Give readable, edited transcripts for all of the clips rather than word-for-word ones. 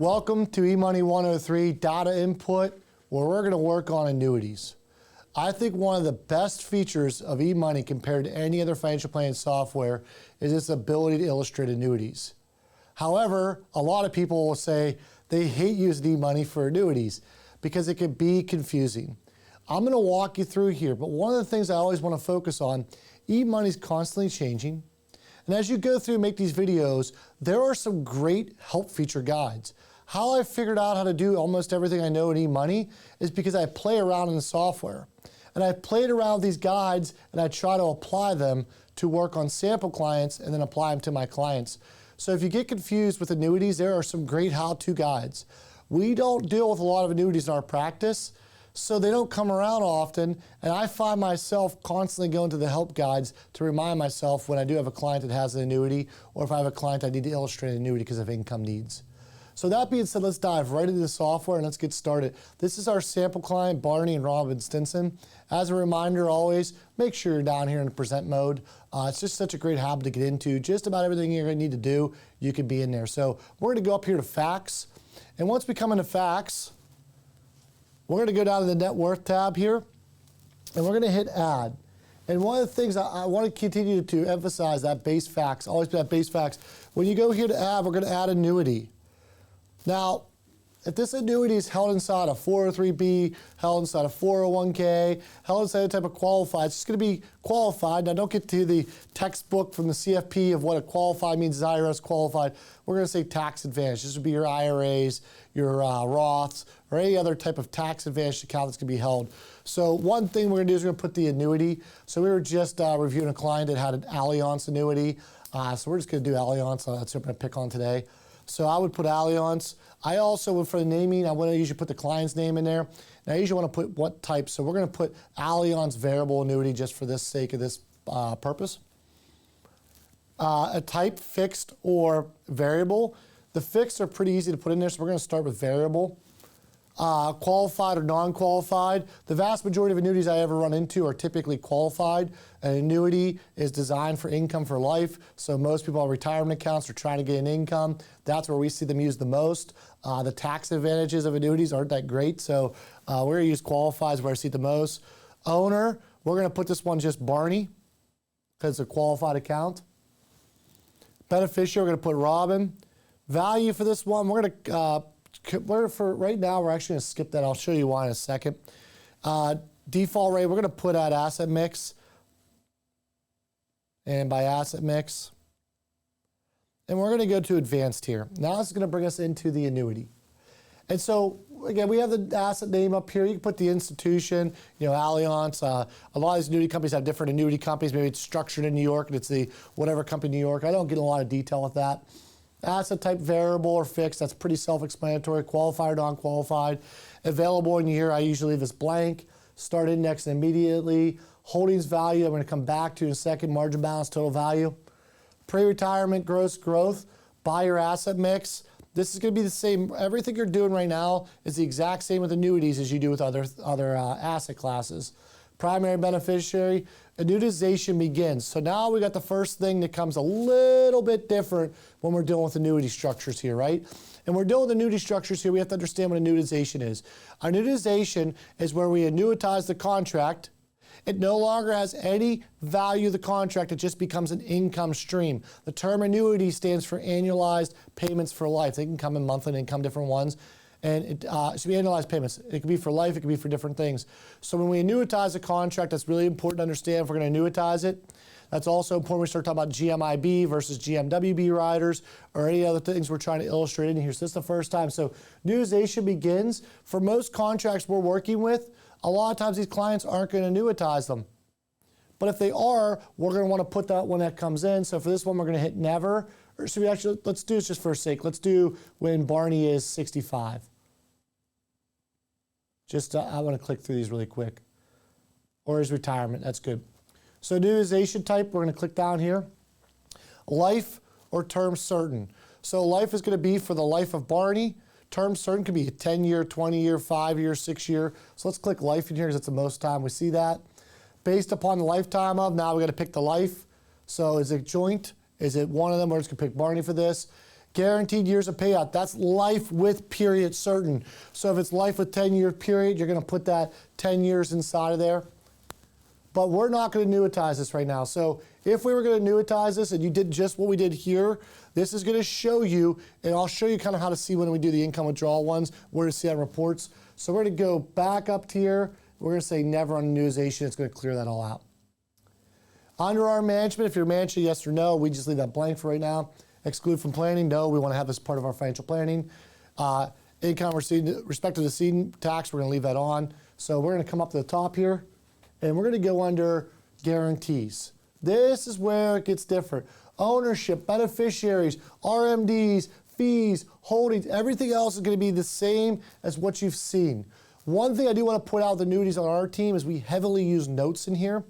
Welcome to eMoney 103 Data Input, where we're going to work on annuities. I think one of the best features of eMoney compared to any other financial planning software is its ability to illustrate annuities. However, a lot of people will say they hate using eMoney for annuities because it can be confusing. I'm going to walk you through here, but one of the things I always want to focus on, eMoney is constantly changing. And as you go through and make these videos, there are some great help feature guides. How I figured out how to do almost everything I know in eMoney is because I play around in the software. And I played around with these guides and I try to apply them to work on sample clients and then apply them to my clients. So if you get confused with annuities, there are some great how-to guides. We don't deal with a lot of annuities in our practice, so they don't come around often, and I find myself constantly going to the help guides to remind myself when I do have a client that has an annuity, or if I have a client I need to illustrate an annuity because of income needs. So that being said, let's dive right into the software and let's get started. This is our sample client, Barney and Robin Stinson. As a reminder, always make sure you're down here in the present mode. It's just such a great habit to get into. Just about everything you're going to need to do, you can be in there. So we're going to go up here to facts, and once we come into facts, we're going to go down to the net worth tab here, and we're going to hit add. And one of the things I want to continue to emphasize, that base facts, always be that base facts. When you go here to add, we're going to add annuity. Now, if this annuity is held inside a 403B, held inside a 401K, held inside a type of qualified, it's just going to be qualified. Now, don't get to the textbook from the CFP of what a qualified means, is IRS qualified. We're going to say tax advantage. This would be your IRAs, your Roths, or any other type of tax advantage account that's going to be held. So one thing we're going to do is we're going to put the annuity. So we were just reviewing a client that had an Allianz annuity. So we're just going to do Allianz. That's what I'm going to pick on today. So I would put Allianz. I also would, for the naming, I want to usually put the client's name in there. And I usually want to put what type. So we're going to put Allianz variable annuity just for this sake of this purpose. A type, fixed or variable. The fixed are pretty easy to put in there, so we're going to start with variable. Qualified or non-qualified. The vast majority of annuities I ever run into are typically qualified. An annuity is designed for income for life, so most people have retirement accounts are trying to get an income. That's where we see them used the most. The tax advantages of annuities aren't that great, so we're going to use qualified is where I see it the most. Owner, we're going to put this one just Barney because it's a qualified account. Beneficiary, we're going to put Robin. Value for this one, we're going to for right now, we're actually going to skip that. I'll show you why in a second. Default rate, we're going to put at asset mix. And by asset mix. And we're going to go to advanced here. Now this is going to bring us into the annuity. And so, again, we have the asset name up here. You can put the institution, Allianz. A lot of these annuity companies have different annuity companies. Maybe it's structured in New York and it's the whatever company in New York. I don't get a lot of detail with that. Asset type variable or fixed, that's pretty self-explanatory. Qualified or non-qualified. Available in here, I usually leave this blank. Start index immediately. Holdings value, I'm going to come back to in a second. Margin balance, total value. Pre-retirement gross growth. Buy your asset mix. This is going to be the same. Everything you're doing right now is the exact same with annuities as you do with other asset classes. Primary beneficiary, annuitization begins. So now we got the first thing that comes a little bit different when we're dealing with annuity structures here, right? And we're dealing with annuity structures here, we have to understand what annuitization is. Annuitization is where we annuitize the contract. It no longer has any value of the contract, it just becomes an income stream. The term annuity stands for annualized payments for life. They can come in monthly income, different ones. And it should be annualized payments. It could be for life, it could be for different things. So when we annuitize a contract, that's really important to understand if we're going to annuitize it. That's also important when we start talking about GMIB versus GMWB riders or any other things we're trying to illustrate in here. So this is the first time. So annuitization begins. For most contracts we're working with, a lot of times these clients aren't going to annuitize them. But if they are, we're going to want to put that when that comes in. So for this one, we're going to hit never. Or should we actually, let's do this just for a sake. Let's do when Barney is 65. I want to click through these really quick. Or his retirement, that's good. So annuitization type, we're going to click down here. Life or term certain. So life is going to be for the life of Barney. Term certain could be a 10-year, 20-year, 5-year, 6-year. So let's click life in here because it's the most time we see that. Based upon the lifetime of, now we got to pick the life. So is it joint? Is it one of them? We're just going to pick Barney for this. Guaranteed years of payout, that's life with period certain. So if it's life with 10-year period, you're going to put that 10 years inside of there. But we're not going to annuitize this right now. So if we were going to annuitize this and you did just what we did here, this is going to show you, and I'll show you kind of how to see when we do the income withdrawal ones, where to see on reports. So we're going to go back up to here. We're going to say never on annuitization. It's going to clear that all out. Under our management, if you're managing yes or no, we just leave that blank for right now. Exclude from planning, no, we want to have this part of our financial planning. Income received respect to the seed tax, we're going to leave that on. So we're going to come up to the top here, and we're going to go under guarantees. This is where it gets different. Ownership, beneficiaries, RMDs, fees, holdings, everything else is going to be the same as what you've seen. One thing I do want to put out with annuities on our team is we heavily use notes in here.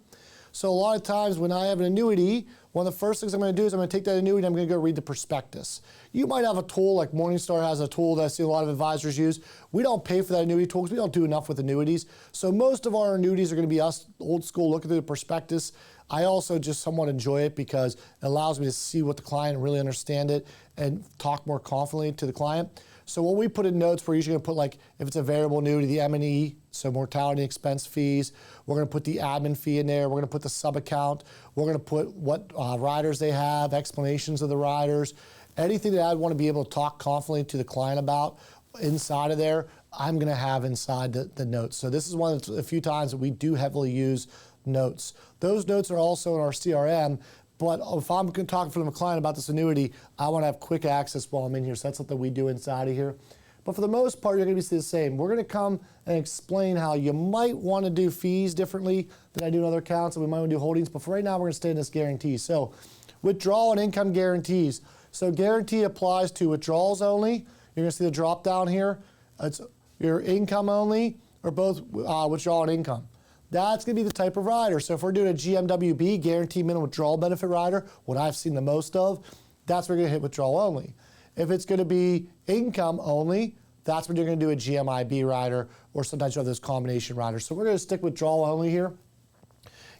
So a lot of times when I have an annuity, one of the first things I'm going to do is I'm going to take that annuity and I'm going to go read the prospectus. You might have a tool like Morningstar has a tool that I see a lot of advisors use. We don't pay for that annuity tool because we don't do enough with annuities. So most of our annuities are going to be us old school looking through the prospectus. I also just somewhat enjoy it because it allows me to see what the client and really understand it and talk more confidently to the client. So when we put in notes, we're usually going to put, like, if it's a variable annuity, the M&E, so mortality expense fees. We're going to put the admin fee in there. We're going to put the sub-account. We're going to put what riders they have, explanations of the riders. Anything that I want to be able to talk confidently to the client about inside of there, I'm going to have inside the notes. So this is one of the few times that we do heavily use notes. Those notes are also in our CRM. But if I'm talking to a client about this annuity, I want to have quick access while I'm in here. So that's something we do inside of here. But for the most part, you're going to be the same. We're going to come and explain how you might want to do fees differently than I do in other accounts, and we might want to do holdings. But for right now, we're going to stay in this guarantee. So withdrawal and income guarantees. So guarantee applies to withdrawals only. You're going to see the drop down here. It's your income only, or both withdrawal and income. That's going to be the type of rider. So if we're doing a GMWB, guaranteed minimum withdrawal benefit rider, what I've seen the most of, that's where you're going to hit withdrawal only. If it's going to be income only, that's when you're going to do a GMIB rider, or sometimes you have those combination riders. So we're going to stick withdrawal only here.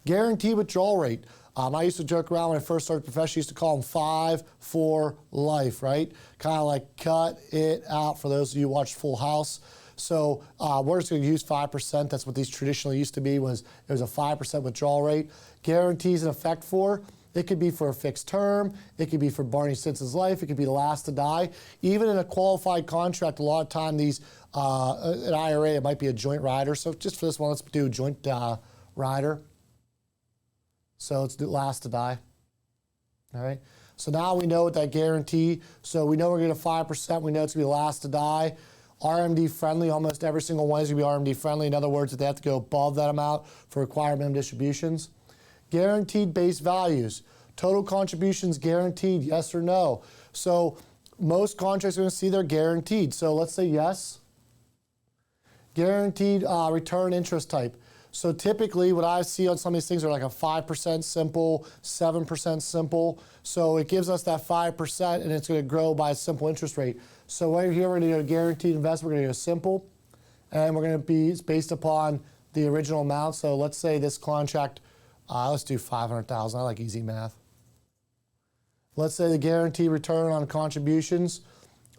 Guaranteed withdrawal rate. I used to joke around when I first started professionally, used to call them 5 for life, right? Kind of like cut it out for those of you who watched Full House. So we're just going to use 5%. That's what these traditionally used to be. It was a 5% withdrawal rate. Guarantees in effect for. It could be for a fixed term. It could be for Barney Stinson's life. It could be the last to die. Even in a qualified contract, a lot of time these, an IRA, it might be a joint rider. So just for this one, let's do joint rider. So let's do last to die. All right. So now we know what that guarantee. So we know we're going to 5%. We know it's going to be last to die. RMD friendly, almost every single one is going to be RMD friendly. In other words, that they have to go above that amount for required minimum distributions. Guaranteed base values. Total contributions guaranteed, yes or no. So most contracts are going to see they're guaranteed. So let's say yes. Guaranteed return interest type. So typically what I see on some of these things are like a 5% simple, 7% simple. So it gives us that 5% and it's going to grow by a simple interest rate. So right here we're going to do a guaranteed investment, we're going to do a simple, and we're going to be based upon the original amount. So let's say this contract, let's do 500,000. I like easy math. Let's say the guaranteed return on contributions.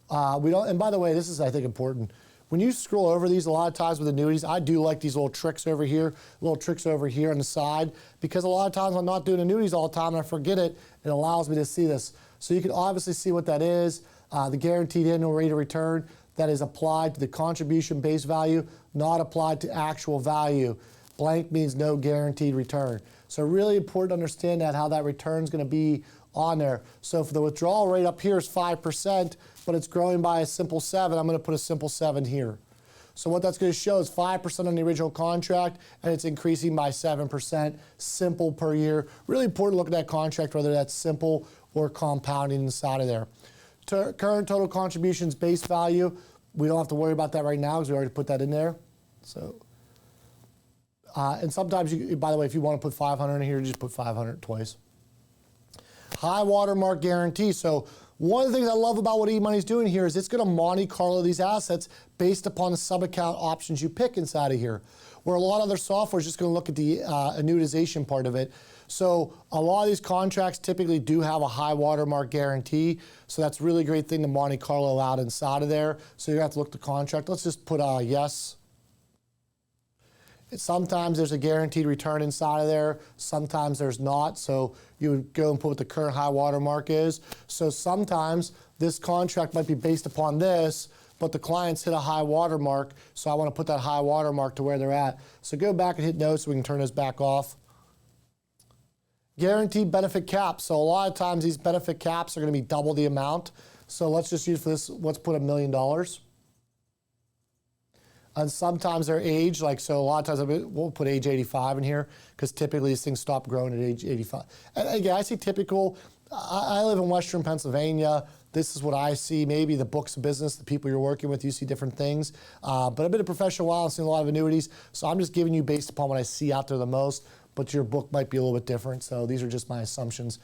And by the way, this is, I think, important. When you scroll over these, a lot of times with annuities, I do like these little tricks over here, little tricks over here on the side, because a lot of times I'm not doing annuities all the time and I forget it. It allows me to see this. So you can obviously see what that is. The guaranteed annual rate of return that is applied to the contribution base value, not applied to actual value. Blank means no guaranteed return. So really important to understand that, how that return is going to be on there. So for the withdrawal rate up here is 5%, but it's growing by a simple 7. I'm going to put a simple 7 here. So what that's going to show is 5% on the original contract, and it's increasing by 7%, simple per year. Really important to look at that contract, whether that's simple or compounding inside of there. Current total contributions base value, we don't have to worry about that right now because we already put that in there. So, and sometimes, by the way, if you want to put 500 in here, just put 500 twice. High watermark guarantee. So one of the things I love about what eMoney is doing here is it's going to Monte Carlo these assets based upon the sub-account options you pick inside of here, where a lot of other software is just going to look at the annuitization part of it. So a lot of these contracts typically do have a high watermark guarantee. So that's a really great thing to Monte Carlo out inside of there. So you have to look at the contract. Let's just put yes. Sometimes there's a guaranteed return inside of there. Sometimes there's not. So you would go and put what the current high water mark is. So sometimes this contract might be based upon this, but the clients hit a high water mark. So I want to put that high water mark to where they're at. So go back and hit no so we can turn this back off. Guaranteed benefit caps. So a lot of times these benefit caps are going to be double the amount. So let's just use for this, let's put $1 million. And sometimes they're age, like, so a lot of times we'll put age 85 in here because typically these things stop growing at age 85. And again, I see typical, I live in Western Pennsylvania. This is what I see. Maybe the books of business, the people you're working with, you see different things. But I've been a professional while and seen a lot of annuities. So I'm just giving you based upon what I see out there the most, but your book might be a little bit different. So these are just my assumptions.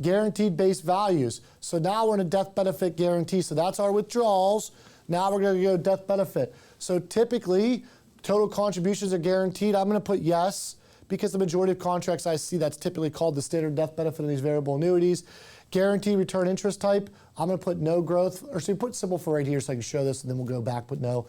Guaranteed base values. So now we're in a death benefit guarantee. So that's our withdrawals. Now we're going to go death benefit. So typically, total contributions are guaranteed. I'm going to put yes, because the majority of contracts I see, that's typically called the standard death benefit of these variable annuities. Guaranteed return interest type, I'm going to put no growth, or so you put simple for right here so I can show this, and then we'll go back, put no.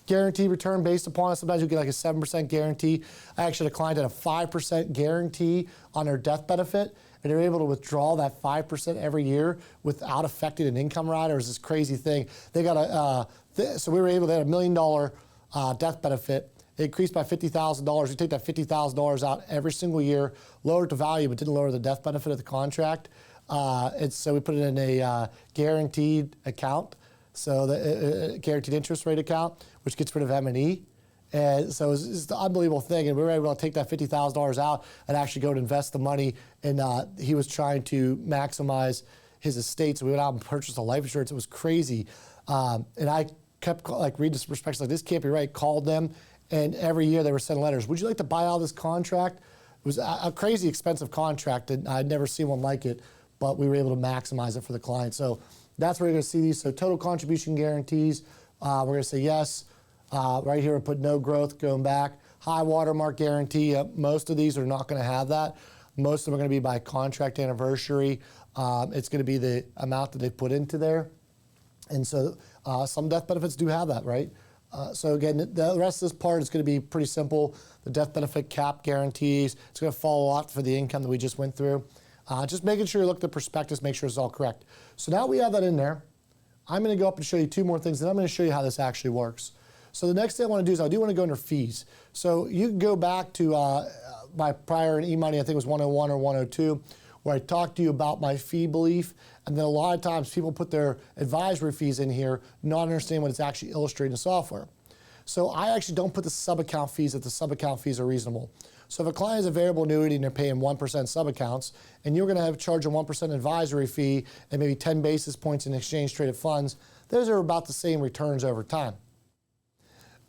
Guaranteed return based upon it. Sometimes you get like a 7% guarantee. I actually had a client that had a 5% guarantee on their death benefit, and they're able to withdraw that 5% every year without affecting an income rider. It was this crazy thing. They got so we were able to have $1 million death benefit. It increased by $50,000. We take that $50,000 out every single year, lowered the value, but didn't lower the death benefit of the contract. And so we put it in a guaranteed account, so the guaranteed interest rate account, which gets rid of M&E. And so it's an unbelievable thing. And we were able to take that $50,000 out and actually go and invest the money. And he was trying to maximize his estate. So we went out and purchased a life insurance. It was crazy. And I kept like reading this perspective, like this can't be right. Called them. And every year they were sending letters. Would you like to buy out this contract? It was a crazy expensive contract. And I'd never seen one like it. But we were able to maximize it for the client. So that's where you're going to see these. So total contribution guarantees. We're going to say yes. Right here, we put no growth, going back. High watermark guarantee, most of these are not going to have that. Most of them are going to be by contract anniversary. It's going to be the amount that they put into there. And so some death benefits do have that, right? So again, the rest of this part is going to be pretty simple. The death benefit cap guarantees, it's going to follow a lot for the income that we just went through. Just making sure you look at the prospectus, make sure it's all correct. So now we have that in there. I'm going to go up and show you two more things, and I'm going to show you how this actually works. So the next thing I want to do is I do want to go under fees. So you can go back to my prior in eMoney, I think it was 101 or 102, where I talked to you about my fee belief. And then a lot of times people put their advisory fees in here, not understanding what it's actually illustrating in software. So I actually don't put the sub-account fees if the sub-account fees are reasonable. So if a client has a variable annuity and they're paying 1% sub-accounts, and you're going to charge a 1% advisory fee and maybe 10 basis points in exchange-traded funds, those are about the same returns over time.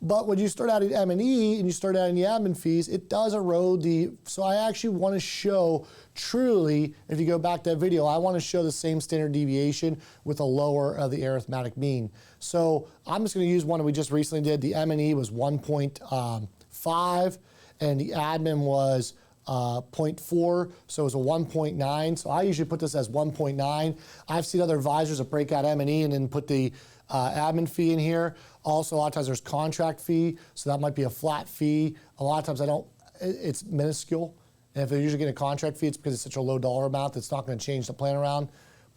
But when you start adding M&E and you start adding the admin fees, it does erode the, so I actually want to show truly, if you go back to that video, I want to show the same standard deviation with a lower of the arithmetic mean. So I'm just going to use one that we just recently did. The M&E was 1.5 and the admin was 0.4, so it was a 1.9. So I usually put this as 1.9. I've seen other advisors that break out M&E and then put the admin fee in here. Also, a lot of times there's contract fee, so that might be a flat fee. A lot of times it's minuscule. And if they're usually getting a contract fee, it's because it's such a low dollar amount that's not going to change the plan around.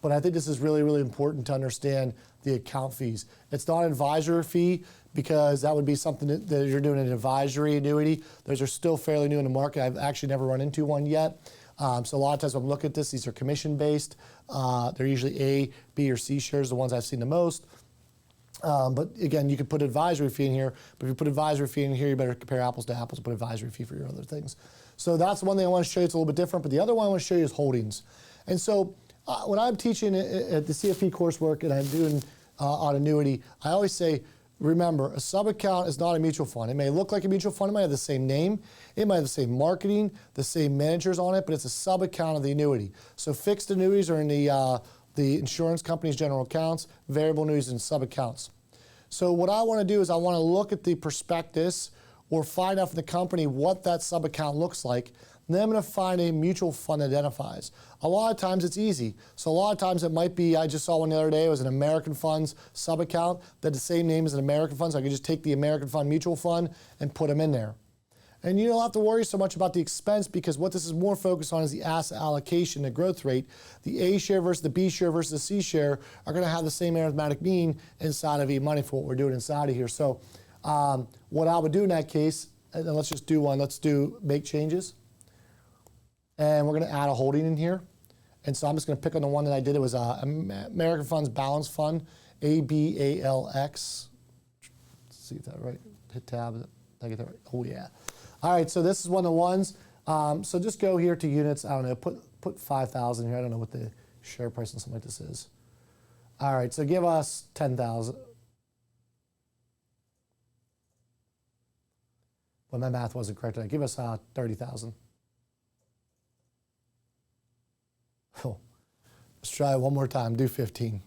But I think this is really, really important to understand the account fees. It's not an advisory fee because that would be something that you're doing an advisory annuity. Those are still fairly new in the market. I've actually never run into one yet. So a lot of times when I'm looking at this, these are commission-based. They're usually A, B, or C shares, the ones I've seen the most. But again, you could put advisory fee in here, but if you put advisory fee in here, you better compare apples to apples and put advisory fee for your other things. So that's one thing I want to show you. It's a little bit different, but the other one I want to show you is holdings. And so when I'm teaching at the CFP coursework and I'm doing on annuity, I always say, remember, a sub-account is not a mutual fund. It may look like a mutual fund, it might have the same name, it might have the same marketing, the same managers on it, but it's a sub-account of the annuity. So fixed annuities are in the insurance company's general accounts, variable annuities in sub-accounts. So what I want to do is I want to look at the prospectus or find out from the company what that sub-account looks like. and then I'm going to find a mutual fund that identifies. A lot of times it's easy. So a lot of times it might be, I just saw one the other day, it was an American Funds sub-account that had the same name as an American Fund, so I could just take the American Fund mutual fund and put them in there. And you don't have to worry so much about the expense because what this is more focused on is the asset allocation, the growth rate. The A share versus the B share versus the C share are going to have the same arithmetic mean inside of eMoney for what we're doing inside of here. So what I would do in that case, and let's just do one, let's do make changes. And we're going to add a holding in here. And so I'm just going to pick on the one that I did. It was American Funds Balance Fund, ABALX. Let's see if that's right. Hit tab. Did I get that right? Oh, yeah. All right, so this is one of the ones. So just go here to units. I don't know, put 5,000 here. I don't know what the share price and something like this is. All right, so give us 10,000. Well, my math wasn't correct. Give us 30,000. Oh, let's try it one more time. Do 15.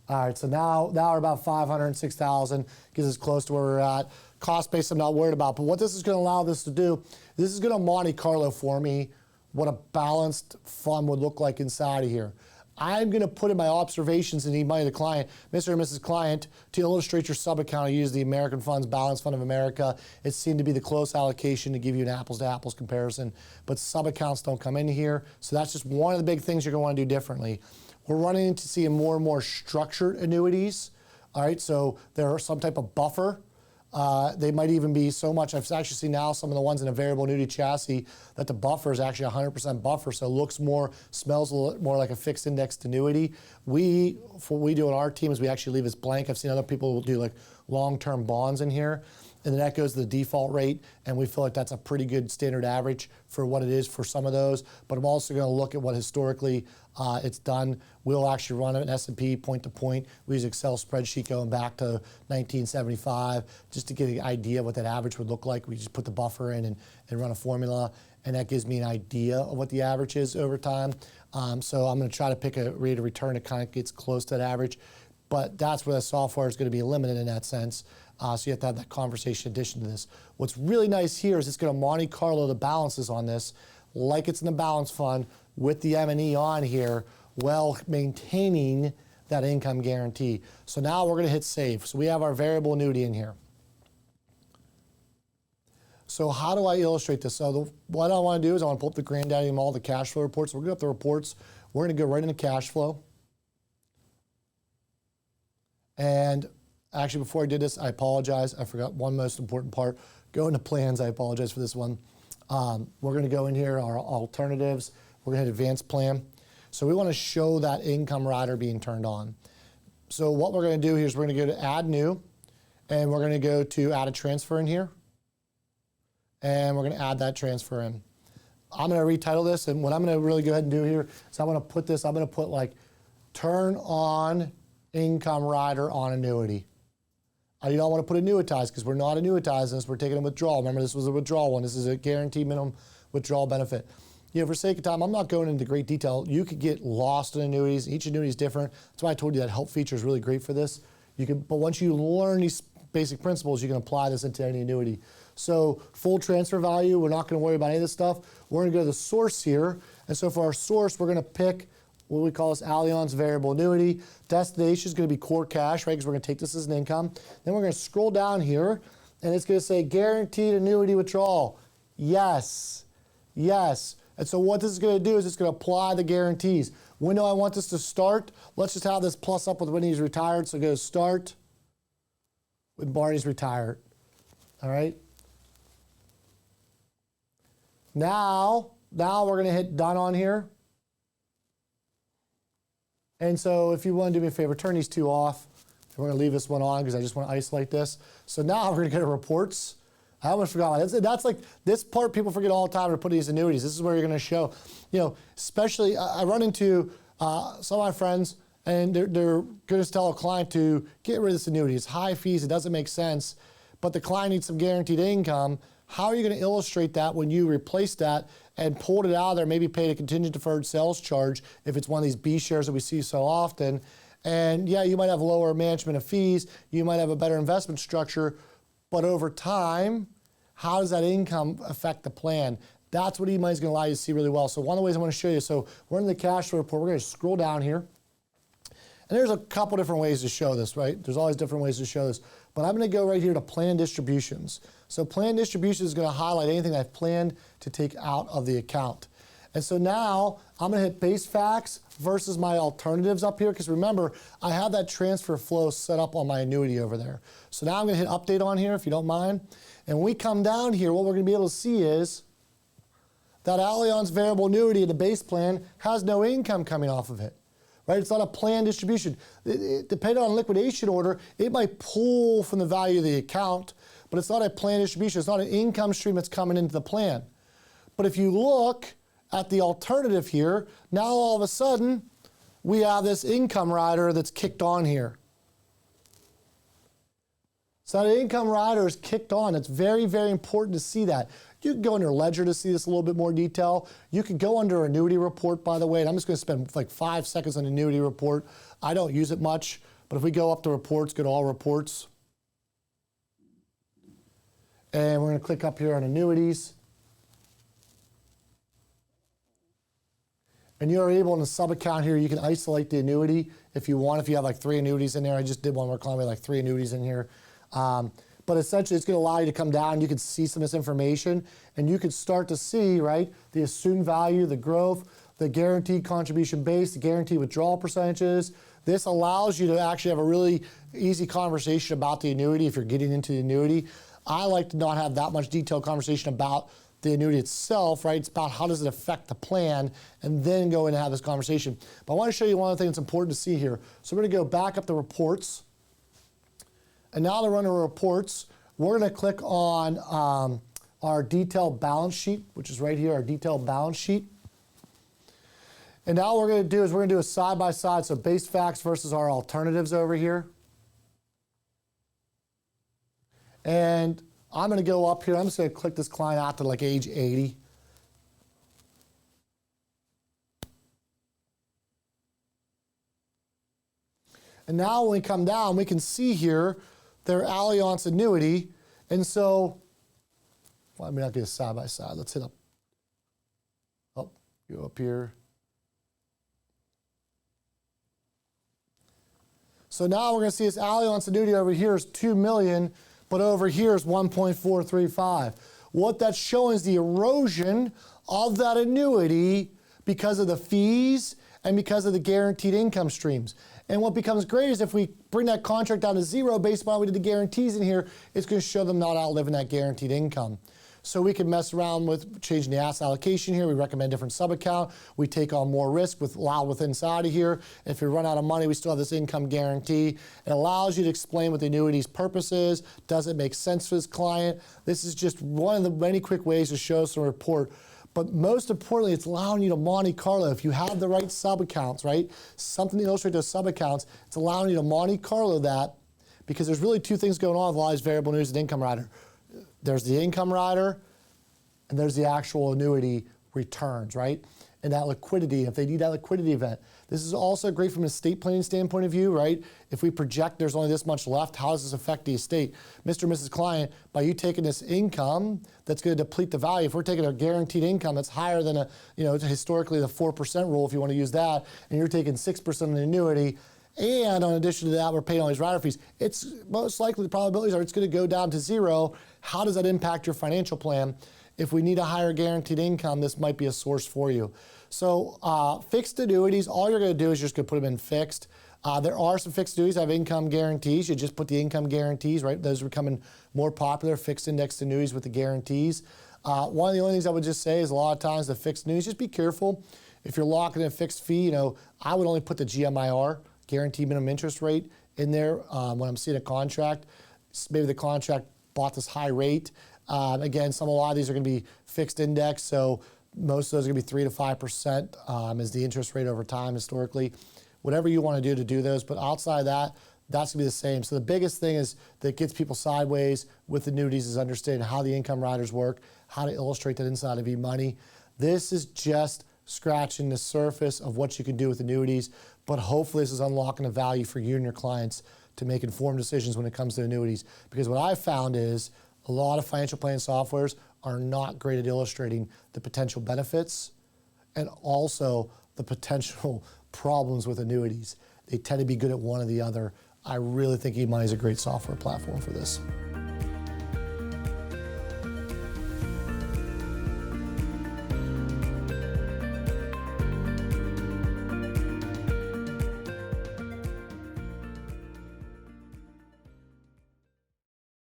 All right, so now we're about 506,000. Gives us close to where we're at. Cost base I'm not worried about, but what this is going to allow this to do, this is going to Monte Carlo for me what a balanced fund would look like inside of here. I'm going to put in my observations in eMoney to the client, Mr. and Mrs. Client, to illustrate your sub-account. I use the American Funds Balance Fund of America. It seemed to be the close allocation to give you an apples-to-apples comparison, but sub-accounts don't come in here, so that's just one of the big things you're going to want to do differently. We're running into seeing more and more structured annuities, all right, so there are some type of buffer. They might even be so much, I've actually seen now some of the ones in a variable annuity chassis that the buffer is actually 100% buffer, so it looks more, smells a little more like a fixed indexed annuity. What we do on our team is we actually leave this blank. I've seen other people do like long-term bonds in here, and then that goes to the default rate, and we feel like that's a pretty good standard average for what it is for some of those. But I'm also going to look at what historically it's done. We'll actually run an S&P point to point. We use Excel spreadsheet going back to 1975 just to get an idea of what that average would look like. We just put the buffer in and run a formula, and that gives me an idea of what the average is over time. So I'm going to try to pick a rate of return that kind of gets close to that average. But that's where the software is going to be limited in that sense. So you have to have that conversation in addition to this. What's really nice here is it's going to Monte Carlo the balances on this like it's in the balance fund with the M&E on here while maintaining that income guarantee. So now we're going to hit save. So we have our variable annuity in here. So how do I illustrate this? So what I want to do is I want to pull up the granddaddy of all the cash flow reports. We're going to go up the reports. We're going to go right into cash flow. And actually, before I did this, I apologize. I forgot one most important part. Go into plans. I apologize for this one. We're going to go in here, our alternatives. We're going to hit advanced plan. So we want to show that income rider being turned on. So what we're going to do here is we're going to go to add new, and we're going to go to add a transfer in here. And we're going to add that transfer in. I'm going to retitle this, and what I'm going to really go ahead and do here is I'm going to put this, I'm going to put like turn on income rider on annuity. I don't want to put annuitized because we're not annuitizing this. We're taking a withdrawal. Remember, this was a withdrawal one. This is a guaranteed minimum withdrawal benefit. You know, for sake of time, I'm not going into great detail. You could get lost in annuities. Each annuity is different. That's why I told you that help feature is really great for this. But once you learn these basic principles, you can apply this into any annuity. So full transfer value, we're not going to worry about any of this stuff. We're going to go to the source here. And so for our source, we're going to pick what we call this Allianz variable annuity. Destination is going to be core cash, right? Because we're going to take this as an income. Then we're going to scroll down here, and it's going to say guaranteed annuity withdrawal. Yes, yes. And so what this is going to do is it's going to apply the guarantees. When do I want this to start? Let's just have this plus up with when he's retired. So go start when Barney's retired. All right. Now we're going to hit done on here. And so if you want to do me a favor, turn these two off. We're going to leave this one on because I just want to isolate this. So now we're going to go to reports. I almost forgot. That's like this part people forget all the time to put these annuities. This is where you're going to show, you know, especially I run into some of my friends and they're going to tell a client to get rid of this annuity. It's high fees. It doesn't make sense. But the client needs some guaranteed income. How are you going to illustrate that when you replace that and pulled it out of there, maybe paid a contingent deferred sales charge if it's one of these B shares that we see so often? And yeah, you might have lower management of fees. You might have a better investment structure. But over time, how does that income affect the plan? That's what eMoney is going to allow you to see really well. So one of the ways I want to show you, so we're in the cash flow report. We're going to scroll down here. And there's a couple different ways to show this, right? There's always different ways to show this. But I'm going to go right here to plan distributions. So plan distribution is going to highlight anything I've planned to take out of the account. And so now I'm going to hit base facts versus my alternatives up here, because remember, I have that transfer flow set up on my annuity over there. So now I'm going to hit update on here, if you don't mind. And when we come down here, what we're going to be able to see is that Allianz variable annuity in the base plan has no income coming off of it. Right? It's not a planned distribution. Depending on liquidation order, it might pull from the value of the account, but it's not a planned distribution. It's not an income stream that's coming into the plan. But if you look at the alternative here, now all of a sudden, we have this income rider that's kicked on here. So that income rider is kicked on. It's very, very important to see that. You can go under ledger to see this a little bit more detail. You can go under annuity report, by the way, and I'm just going to spend like 5 seconds on annuity report. I don't use it much, but if we go up to reports, go to all reports. And we're going to click up here on annuities. And you're able in the sub account here, you can isolate the annuity if you want. If you have like 3 annuities in there, I just did one more client with like 3 annuities in here. But essentially, it's going to allow you to come down. You can see some of this information, and you can start to see, right, the assumed value, the growth, the guaranteed contribution base, the guaranteed withdrawal percentages. This allows you to actually have a really easy conversation about the annuity if you're getting into the annuity. I like to not have that much detailed conversation about the annuity itself, right? It's about how does it affect the plan, and then go in and have this conversation. But I want to show you one other thing that's important to see here. So we're going to go back up to reports. And now that we're under reports, we're going to click on our detailed balance sheet, which is right here, our detailed balance sheet. And now what we're going to do is we're going to do a side-by-side, so base facts versus our alternatives over here. And I'm going to go up here. I'm just going to click this client out to like age 80. And now when we come down, we can see here their Allianz annuity. And so, well, let me not get a side by side. Let's hit up. Oh, go up here. So now we're going to see this Allianz annuity over here is $2 million, but over here is 1.435. What that's showing is the erosion of that annuity because of the fees and because of the guaranteed income streams. And what becomes great is if we bring that contract down to 0 based on how we did the guarantees in here, it's going to show them not outliving that guaranteed income. So we can mess around with changing the asset allocation here. We recommend different sub-account. We take on more risk with allowed with inside of here. If we run out of money, we still have this income guarantee. It allows you to explain what the annuity's purpose is. Does it make sense for this client? This is just one of the many quick ways to show some report. But most importantly, it's allowing you to Monte Carlo. If you have the right sub-accounts, right? Something to illustrate those sub-accounts, it's allowing you to Monte Carlo that, because there's really 2 things going on with a lot of these variable annuities and income rider. There's the income rider, and there's the actual annuity returns, right? And that liquidity, if they need that liquidity event. This is also great from an estate planning standpoint of view, right? If we project there's only this much left, how does this affect the estate? Mr. and Mrs. Client, by you taking this income that's going to deplete the value, if we're taking a guaranteed income that's higher than historically the 4% rule, if you want to use that, and you're taking 6% on the annuity, and in addition to that, we're paying all these rider fees, it's most likely the probabilities are it's going to go down to 0. How does that impact your financial plan? If we need a higher guaranteed income, this might be a source for you. So fixed annuities, all you're going to do is just going to put them in fixed. There are some fixed annuities that have income guarantees. You just put the income guarantees, right? Those are becoming more popular, fixed indexed annuities with the guarantees. One of the only things I would just say is a lot of times the fixed annuities, just be careful. If you're locking in a fixed fee, I would only put the GMIR, guaranteed minimum interest rate, in there when I'm seeing a contract. Maybe the contract bought this high rate. Again, a lot of these are going to be fixed index, so most of those are going to be 3 to 5% is the interest rate over time historically. Whatever you want to do those, but outside of that, that's going to be the same. So the biggest thing is that gets people sideways with annuities is understanding how the income riders work, how to illustrate that inside of eMoney. This is just scratching the surface of what you can do with annuities, but hopefully this is unlocking a value for you and your clients to make informed decisions when it comes to annuities. Because what I've found is A lot of financial planning softwares are not great at illustrating the potential benefits and also the potential problems with annuities. They tend to be good at one or the other. I really think eMoney is a great software platform for this.